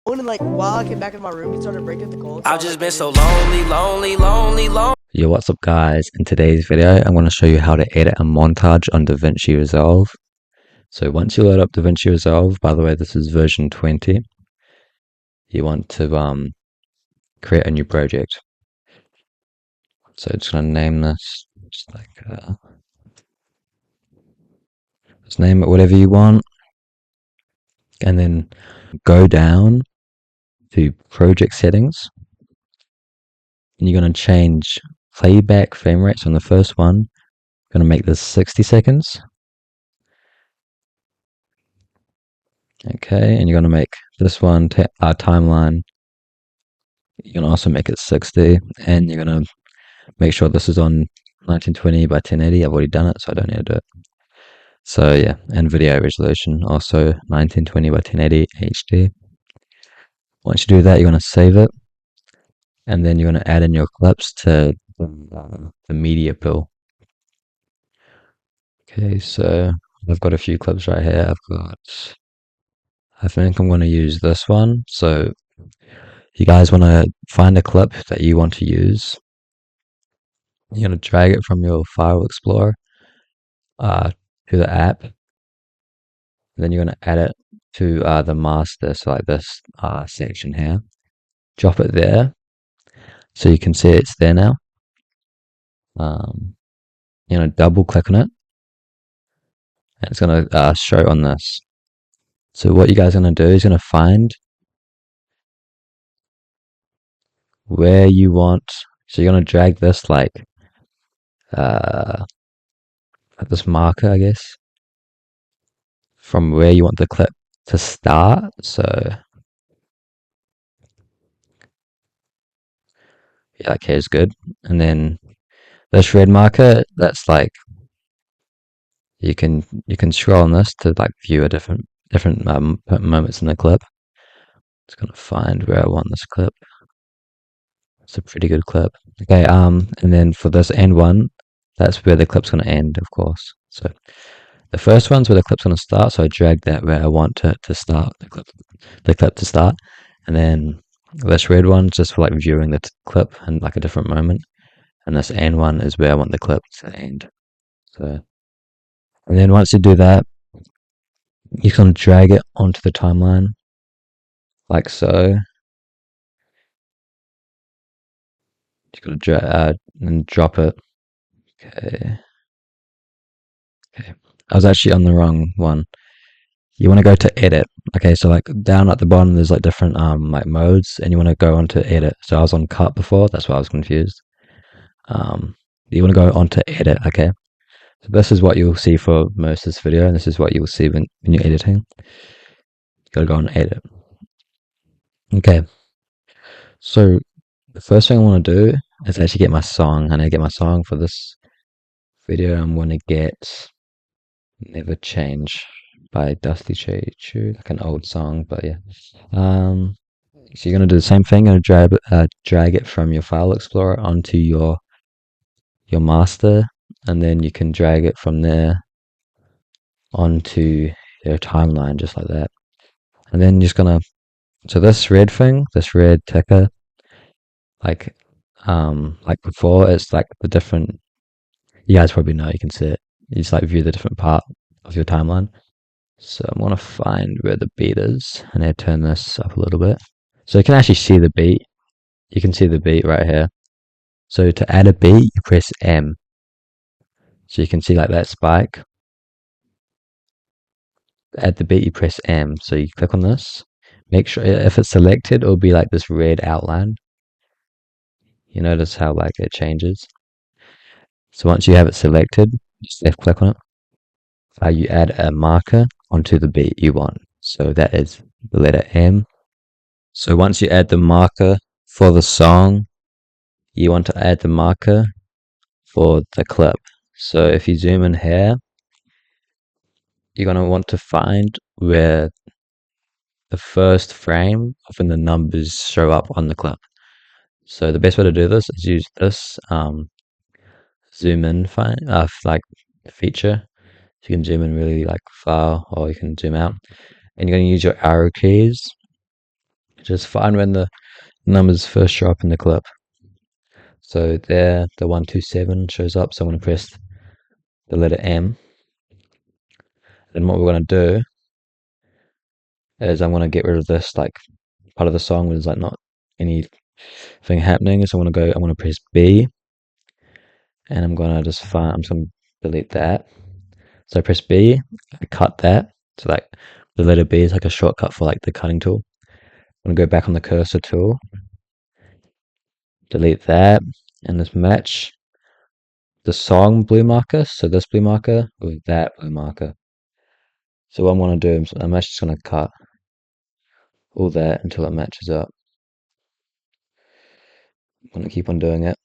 And like while I came back in my room, he started breaking the code. I've just been so lonely. Yo, what's up guys? In today's video, I'm going to show you how to edit a montage on DaVinci Resolve. So once you load up DaVinci Resolve, by the way, this is version 20, you want to create a new project. So just going to name this, just name it whatever you want, and then go down to project settings, and you're going to change playback frame rates on the first one. Going to make this 60 seconds. Okay, and you're going to make this one timeline. You can also make it 60, and you're going to make sure this is on 1920 by 1080. I've already done it, so I don't need to do it. So yeah, and video resolution also 1920 by 1080 HD. Once you do that, you're going to save it, and then you're going to add in your clips to the media pool. Okay, so I've got a few clips right here. I think I'm going to use this one. So you guys want to find a clip that you want to use. You're going to drag it from your file explorer to the app. And then you're going to add it to the master, so like this section here. Drop it there so you can see it's there now. You're going to double click on it, and it's going to show on this. So what you guys are going to do is going to find where you want. So you're going to drag this like this marker, I guess, from where you want the clip to start. So yeah, okay, is good. And then this red marker, that's like you can scroll on this to like view a different moments in the clip. Just gonna find where I want this clip. It's a pretty good clip. Okay, and then for this end one, that's where the clip's gonna end, of course. So the first one's where the clip's gonna start, so I drag that where I want it to start, the clip to start. And then this red one's just for like viewing the clip in like a different moment. And this end one is where I want the clip to end. So, and then once you do that, you can drag it onto the timeline, like so. You gotta drag and drop it. Okay. Okay. I was actually on the wrong one. You want to go to edit. Okay, so like down at the bottom, there's like different like modes, and you want to go on to edit. So I was on cut before. That's why I was confused. You want to go on to edit. Okay. So this is what you'll see for most of this video, and this is what you'll see when you're editing. You gotta go on edit. Okay. So the first thing I want to do is actually get my song. I need to get my song for this video. I'm going to get Never Change by Dusty Chu, like an old song, but yeah. So you're going to do the same thing. You're going to drag it from your file explorer onto your master, and then you can drag it from there onto your timeline, just like that. And then you're just going to, so this red ticker, like before, it's like the different, you guys probably know, you can see it. You just like view the different part of your timeline. So I'm gonna find where the beat is, and I turn this up a little bit. So you can actually see the beat. You can see the beat right here. So to add a beat, you press M. So you can see like that spike. To add the beat, you press M. So you click on this. Make sure if it's selected, it'll be like this red outline. You notice how like it changes. So once you have it selected, just left click on it. You add a marker onto the beat you want. So that is the letter M. So once you add the marker for the song, you want to add the marker for the clip. So if you zoom in here, you're going to want to find where the first frame of when the numbers show up on the clip. So the best way to do this is use this zoom in like feature. So you can zoom in really like far, or you can zoom out, and you're going to use your arrow keys just find when the numbers first show up in the clip. So there, the 127 shows up. So I'm going to press the letter M. Then what we're going to do is I'm going to get rid of this like part of the song where there's like not anything happening. So I'm going to press B, and I'm going to just delete that. So I press B, I cut that. So like the letter B is like a shortcut for like the cutting tool. I'm going to go back on the cursor tool, delete that, and just match the song blue marker. So this blue marker with that blue marker. So what I'm going to do is I'm actually just going to cut all that until it matches up. I'm going to keep on doing it.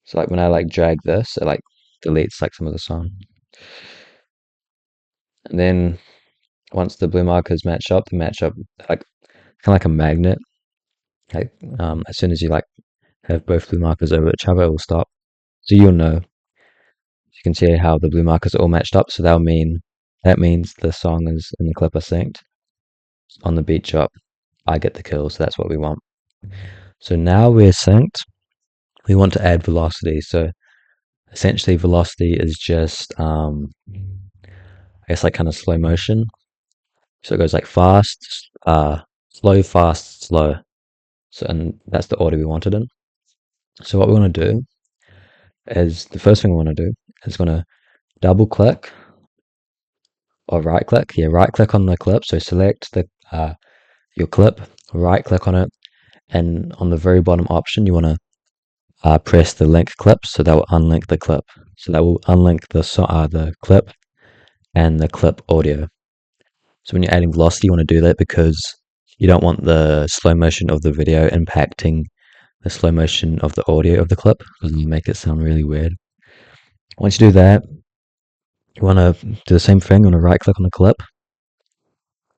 So like when I like drag this, it like deletes like some of the song. And then once the blue markers match up, they match up like kind of like a magnet. Like as soon as you like have both blue markers over each other, it will stop. So you'll know. You can see how the blue markers are all matched up. So that means the song is in the clip are synced. On the beat drop, I get the kill, so that's what we want. So now we're synced. We want to add velocity. So essentially, velocity is just I guess like kind of slow motion. So it goes like fast, slow, fast, slow. So and that's the order we wanted in. So what we want to do is the first thing we want to do is going to double click or right click. Yeah, right click on the clip. So select the your clip, right click on it, and on the very bottom option, you want to press the link clip. So that will unlink the clip. So that will unlink the clip and the clip audio. So when you're adding velocity, you want to do that because you don't want the slow motion of the video impacting the slow motion of the audio of the clip because it'll make it sound really weird. Once you do that, you want to do the same thing. You want to right click on the clip,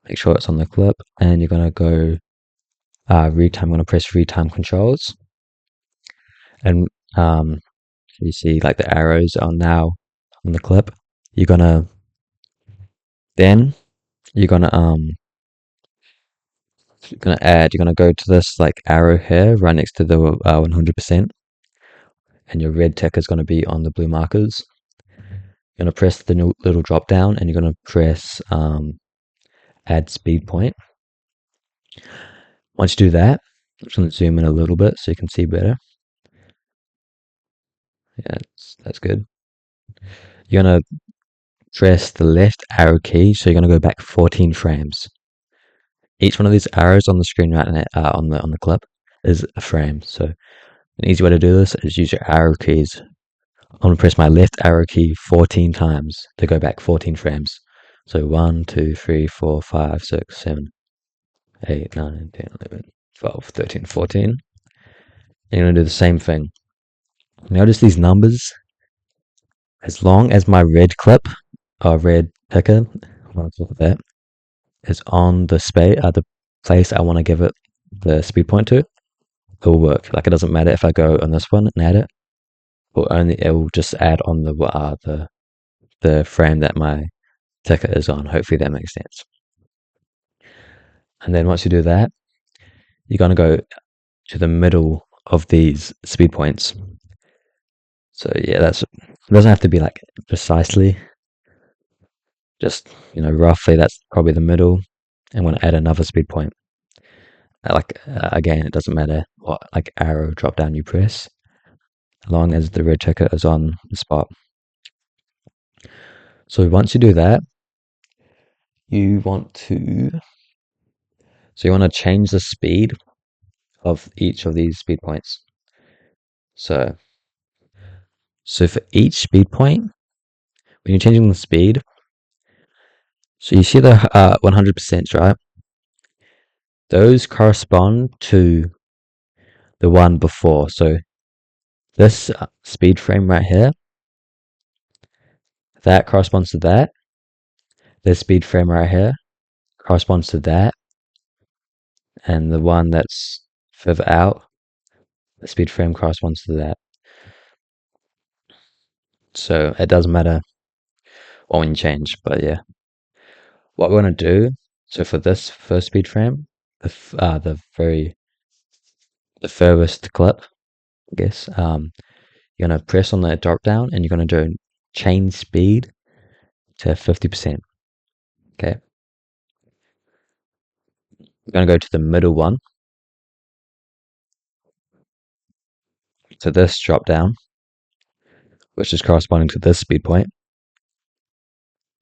make sure it's on the clip, and you're going to go retime. I'm going to press retime controls, and you see like the arrows are now on the clip. You're gonna you're gonna you're gonna go to this like arrow here right next to the 100%, and your red tick is going to be on the blue markers. You're going to press the little drop down, and you're going to press add speed point. Once you do that, I'm just going to zoom in a little bit so you can see better. Yeah, that's good. You're going to press the left arrow key, so you're going to go back 14 frames. Each one of these arrows on the screen right now, on the clip is a frame. So an easy way to do this is use your arrow keys. I'm going to press my left arrow key 14 times to go back 14 frames. So 1, 2, 3, 4, 5, 6, 7, 8, 9, 10, 11, 12, 13, 14. And you're going to do the same thing. Notice these numbers. As long as my red clip, or red ticker, that, is on the place I want to give it the speed point to, it will work. Like it doesn't matter if I go on this one and add it, it will just add on the frame that my ticker is on. Hopefully that makes sense. And then once you do that, you're going to go to the middle of these speed points. So yeah, it doesn't have to be like precisely, just roughly. That's probably the middle. And want to add another speed point. Again, it doesn't matter what like arrow drop down you press, as long as the red ticker is on the spot. So once you do that, you want to change the speed of each of these speed points. So for each speed point, when you're changing the speed, so you see the 100%, right? Those correspond to the one before. So this speed frame right here, that corresponds to that. This speed frame right here corresponds to that. And the one that's further out, the speed frame corresponds to that. So it doesn't matter what one you change, but yeah. What we're going to do, so for this first speed frame, the furthest clip, I guess. You're gonna press on the drop down and you're gonna do change speed to 50%. Okay. We're gonna go to the middle one. So this drop down, which is corresponding to this speed point.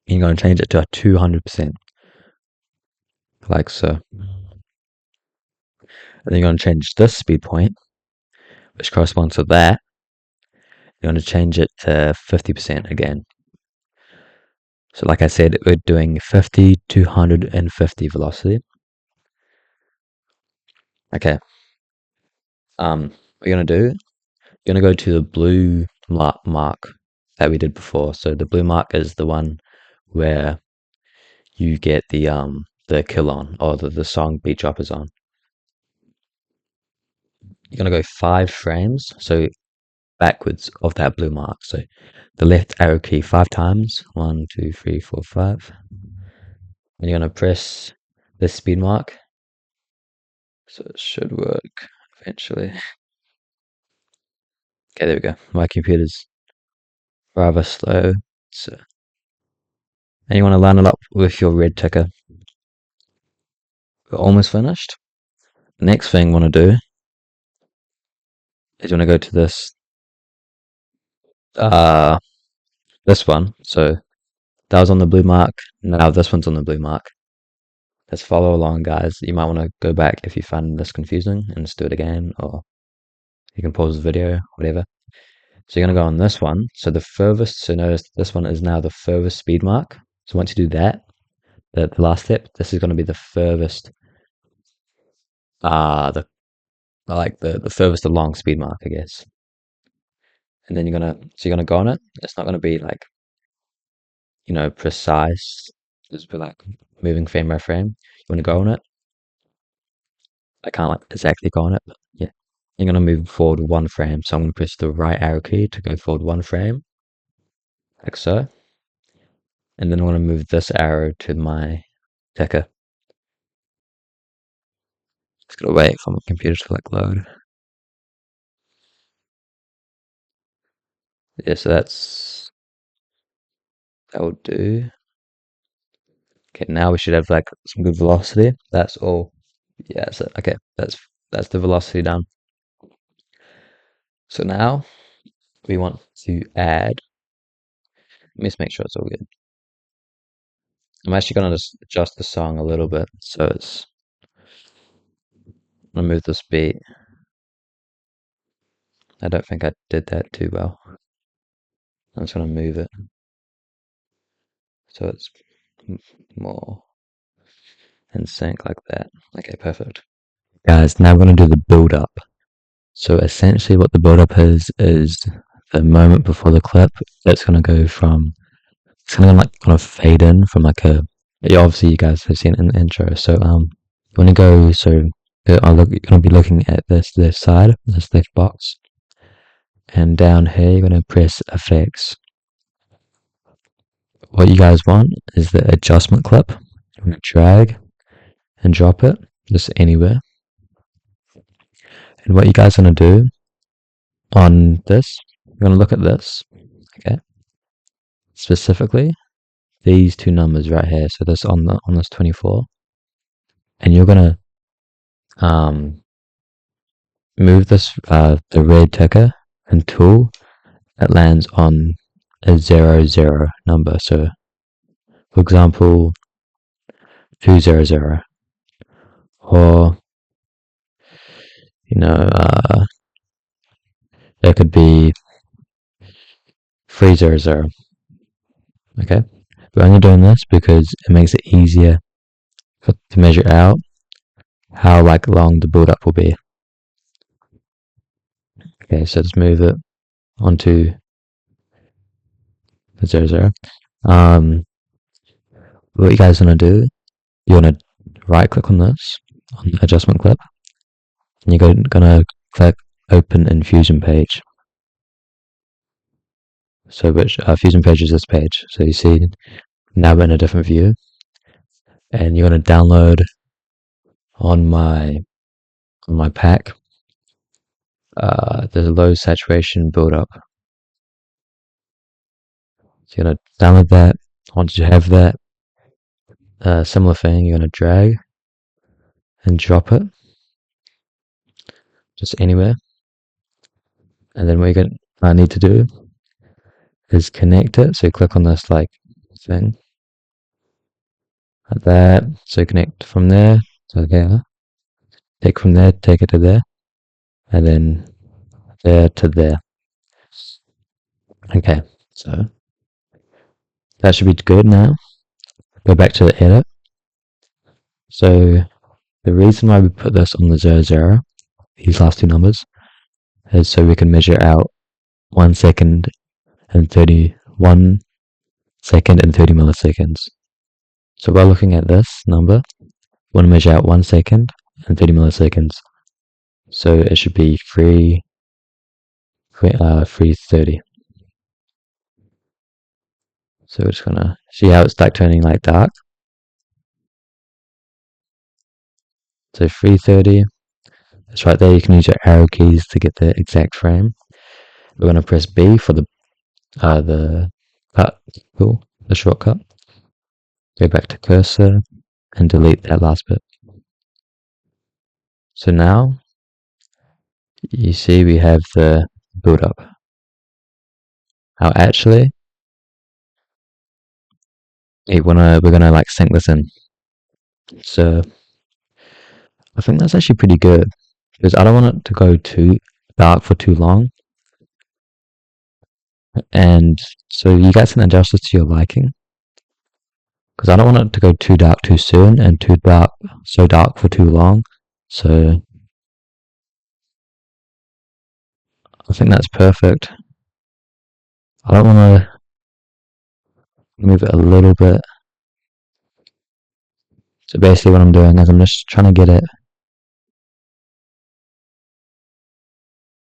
And you're gonna change it to 200%. Like so. And then you're going to change this speed point, which corresponds to that. You're going to change it to 50% again. So like I said, we're doing 50 to 150 velocity. Okay. What you're going to do, you're going to go to the blue mark that we did before. So the blue mark is the one where you get the kill on, or the song beat drop is on. You're going to go 5 frames. So backwards of that blue mark. So the left arrow key 5 times. 1, 2, 3, 4, 5. And you're going to press this speed mark. So it should work eventually. Okay, there we go. My computer's rather slow. So, and you want to line it up with your red ticker. We're almost finished. The next thing you want to do is you want to go to this one. So that was on the blue mark. Now this one's on the blue mark. Let's follow along, guys. You might want to go back if you find this confusing and just do it again, or you can pause the video, whatever. So you're going to go on this one. So the furthest, so notice this one is now the furthest speed mark. So once you do that, the last step, this is going to be the furthest, the furthest along speed mark, I guess. And then you're going to go on it. It's not going to be like, precise. Just be like moving frame by frame. You want to go on it. I can't like exactly go on it, but yeah. You're going to move forward 1 frame. So I'm going to press the right arrow key to go forward 1 frame. Like so. And then I'm going to move this arrow to my ticker. Just got to wait for my computer to like load. Yeah, so that will do. Okay, now we should have like some good velocity. That's all. Yeah, so okay, that's the velocity done. So now we want to add. Let me just make sure it's all good. I'm actually going to just adjust the song a little bit, so it's. I'm going to move this beat. I don't think I did that too well. I'm just going to move it so it's more in sync like that. Okay, perfect. Guys, now we're going to do the build up. So essentially what the build up is the moment before the clip. It's going to go from, it's going to like kind of fade in from like obviously you guys have seen it in the intro. So you want to go, so you're going to be looking at this side, this left box. And down here, you're going to press effects. What you guys want is the adjustment clip. You're going to drag and drop it just anywhere. And what you guys want to do on this, you're going to look at this, okay? Specifically, these 2 numbers right here. So this on this 24, and you're going to move this the red ticker until it lands on a 00 number. So, for example, 200, or it could be 300. Okay, we're only doing this because it makes it easier to measure out how like long the build up will be. Okay, so let's move it onto the 00. What you guys want to do, you want to right click on this, on the adjustment clip, and you're gonna click open in Fusion page. So which Fusion page is this page. So you see now we're in a different view, and you're going to download on my pack, there's a low saturation build-up. So you're gonna download that. Once you have that, similar thing, you're gonna drag and drop it just anywhere. And then what you're gonna need to do is connect it. So you click on this like thing, like that. So connect from there to there. Take from there, take it to there, and then there to there. Okay, so that should be good now. Go back to the edit. So the reason why we put this on the 00, these last two numbers, is so we can measure out 1 second and 1 second and 30 milliseconds. So by looking at this number, we want to measure out 1 second and 30 milliseconds. So it should be 330. So we're just gonna see how it's like turning like dark. So 330. That's right there. You can use your arrow keys to get the exact frame. We're gonna press B for the cut tool, the shortcut. Go back to cursor and delete that last bit. So now you see we have the build up. Now actually, we're gonna like sync this in. So I think that's actually pretty good because I don't want it to go too dark for too long. And so you guys can adjust this to your liking. Because I don't want it to go too dark too soon and so dark for too long. So I think that's perfect. I don't want to move it a little bit. So basically what I'm doing is I'm just trying to get it.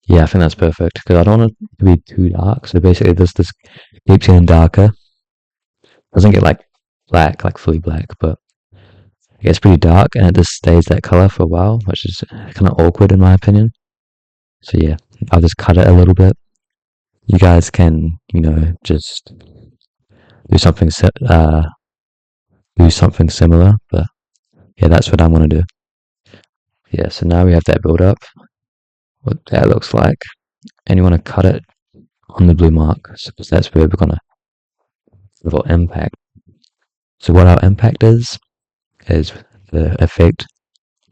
Yeah, I think that's perfect because I don't want it to be too dark. So basically this keeps getting darker. Doesn't get like black, like fully black, but it gets pretty dark and it just stays that color for a while, which is kind of awkward in my opinion. So yeah, I'll just cut it a little bit. You guys can, just do something similar, but yeah, that's what I'm gonna do. Yeah, so now we have that build up, what that looks like, and you want to cut it on the blue mark, because that's where we're gonna have our impact. So what our impact is the effect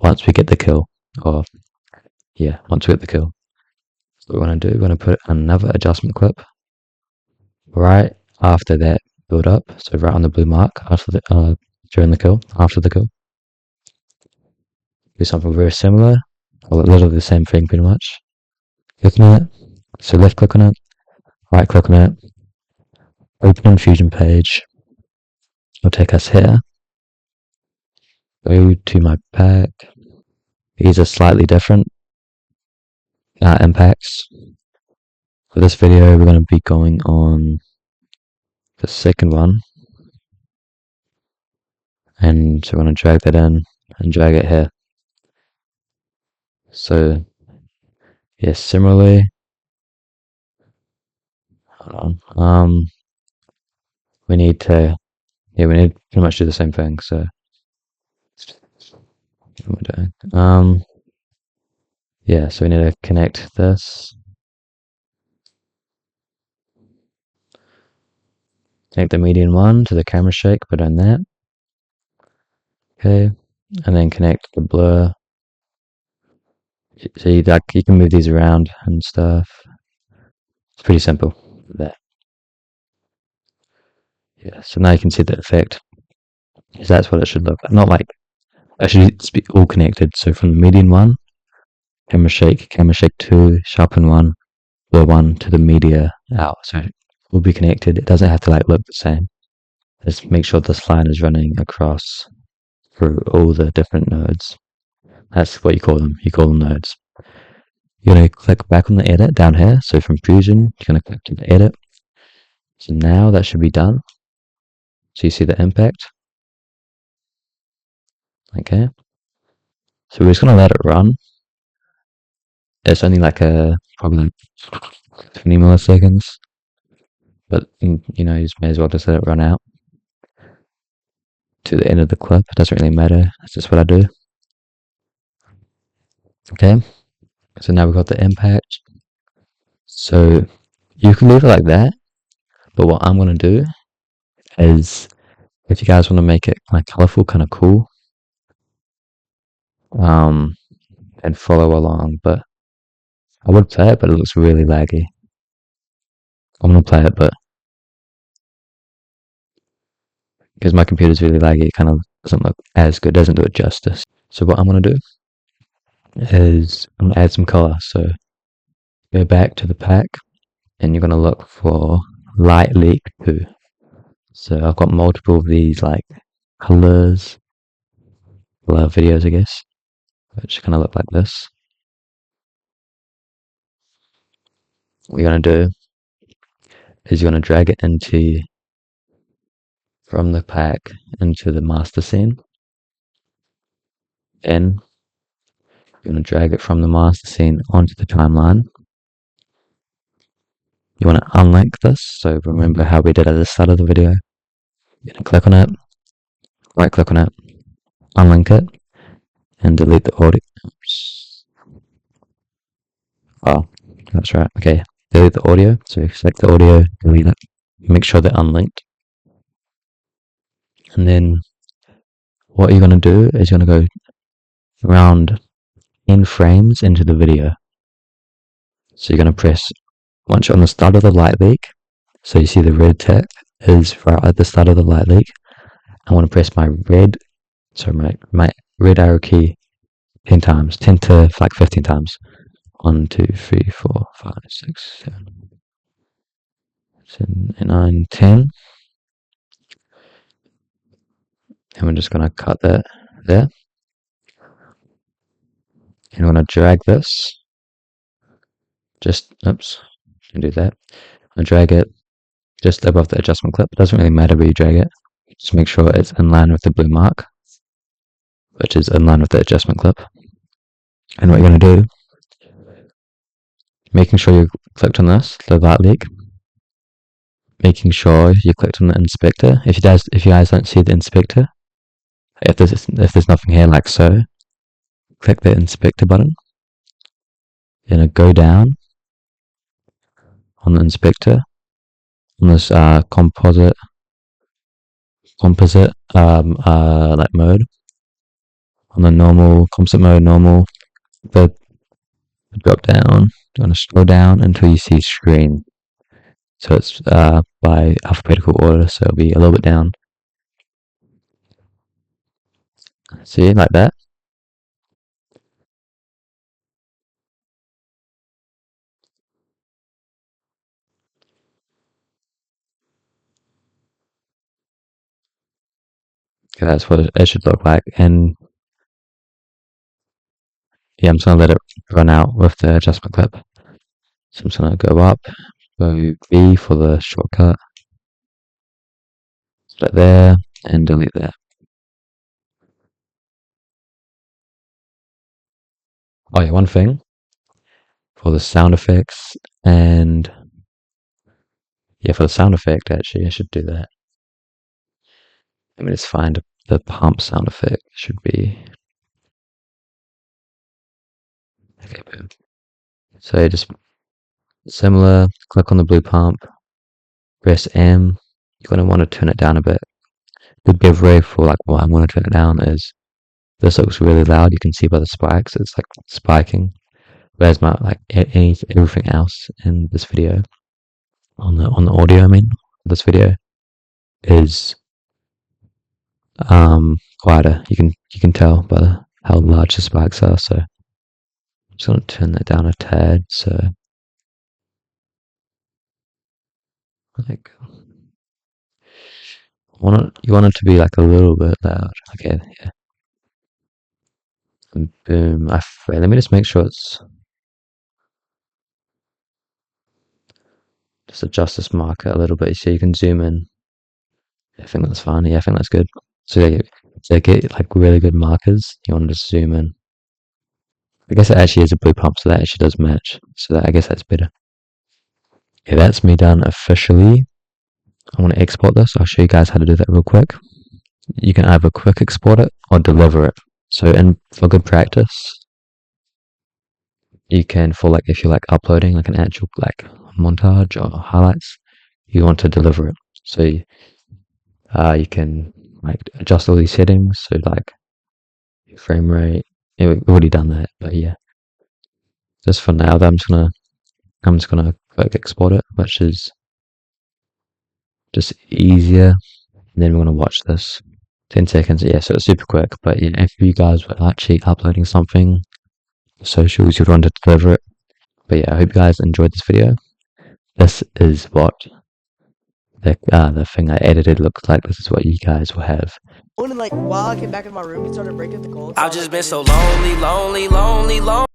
once we get the kill, or yeah, once we get the kill. So what we're gonna do, we're gonna put another adjustment clip right after that build up, so right on the blue mark after the during the kill, after the kill. Do something very similar, or literally the same thing pretty much. Click on it, so left click on it, right click on it, open on Fusion page, it'll take us here, go to my pack, these are slightly different impacts. For this video we're going to be going on the second one, and so we're going to drag that in and drag it here. So yes, similarly, hold on, we need to pretty much do the same thing. So what am I doing? Yeah, so we need to connect this, connect the median one to the camera shake, put on that, okay, and then connect the blur. So you can move these around and stuff. It's pretty simple. There. Yeah, so now you can see the effect. Because that's what it should look like. Not like, actually it's all connected. So from the median one, camera shake 2, sharpen 1, blur 1 to the media out. So it will be connected. It doesn't have to like look the same. Just make sure this line is running across through all the different nodes. That's what you call them. You call them nodes. You're going to click back on the edit down here. So from Fusion, you're going to click to the edit. So now that should be done. So you see the impact. Okay. So we're just gonna let it run. It's only like probably like 20 milliseconds, but you know, you just may as well just let it run out to the end of the clip. It doesn't really matter. That's just what I do. Okay, so now we've got the impact. So you can leave it like that, but what I'm gonna do is, if you guys want to make it like colorful, kind of cool, and follow along, but I would play it, but it looks really laggy. I'm gonna play it, but because my computer's really laggy, it kind of doesn't look as good, doesn't do it justice. So what I'm gonna do is I'm gonna add some color. So go back to the pack, and you're gonna look for light leak 2. So I've got multiple of these like colors, videos, I guess, which kind of look like this. What you're gonna do is you're gonna drag it into from the pack into the master scene. Then you're going to drag it from the master scene onto the timeline. You want to unlink this, so remember how we did at the start of the video. You're going to click on it, right click on it, unlink it, and delete the audio. Oops. Oh, that's right. Okay, delete the audio. So select the audio, delete it, make sure they're unlinked. And then what you're going to do is you're going to go around 10 frames into the video. So you're going to press, once you're on the start of the light leak, so you see the red tick is right at the start of the light leak. I want to press my red arrow key 10 times, 10 to like 15 times. 1, 2, 3, 4, 5, 6, 7, 8, 9, 10. And we're just going to cut that there. And we're going to drag this. Oops, can do that. I drag it just above the adjustment clip. It doesn't really matter where you drag it. Just make sure it's in line with the blue mark, which is in line with the adjustment clip. And what you're going to do, making sure you clicked on this, the light leak, making sure you clicked on the inspector. If you guys don't see the inspector, if there's nothing here like so, click the inspector button. You're gonna go down on the inspector on this composite like mode. On the normal composite mode, the drop down. You want to scroll down until you see screen. So it's by alphabetical order, so it'll be a little bit down. See, like that. Okay, that's what it should look like. And yeah, I'm just gonna let it run out with the adjustment clip. So I'm just gonna go up, go V for the shortcut, select there, and delete there. Oh yeah, one thing for the sound effects, and yeah, for the sound effect actually, I should do that. Let me just find the pump sound effect. It should be okay. Boom. So just similar. Click on the blue pump, press M. You're gonna want to turn it down a bit. The giveaway for like why I'm gonna turn it down is this looks really loud. You can see by the spikes, it's like spiking. Whereas everything else in this video, on the audio, I mean, this video is quieter. You can tell by how large the spikes are. So I'm just gonna turn that down a tad. So like you want it to be like a little bit loud. Okay, yeah. And boom. Let me just make sure it's just adjust this marker a little bit so you can zoom in. I think that's fine. Yeah, I think that's good. So they get like really good markers. You want to just zoom in. I guess it actually is a blue pump, so that actually does match. So that, I guess that's better. Okay, that's me done officially. I want to export this. I'll show you guys how to do that real quick. You can either quick export it or deliver it. So for good practice, you can, for like if you're like uploading like an actual like montage or highlights, you want to deliver it. So you can like adjust all these settings. So like your frame rate. Yeah, we've already done that, but yeah. Just for now, though, I'm just gonna quick export it, which is just easier. And then we're gonna watch this. 10 seconds, yeah, so it's super quick. But yeah, if you guys were actually uploading something, socials, you'd want to deliver it. But yeah, I hope you guys enjoyed this video. This is what the thing I edited looks like. This is what you guys will have. And like while I came back in my room, he started breaking the code. I've just been so lonely, lonely, lonely, lonely.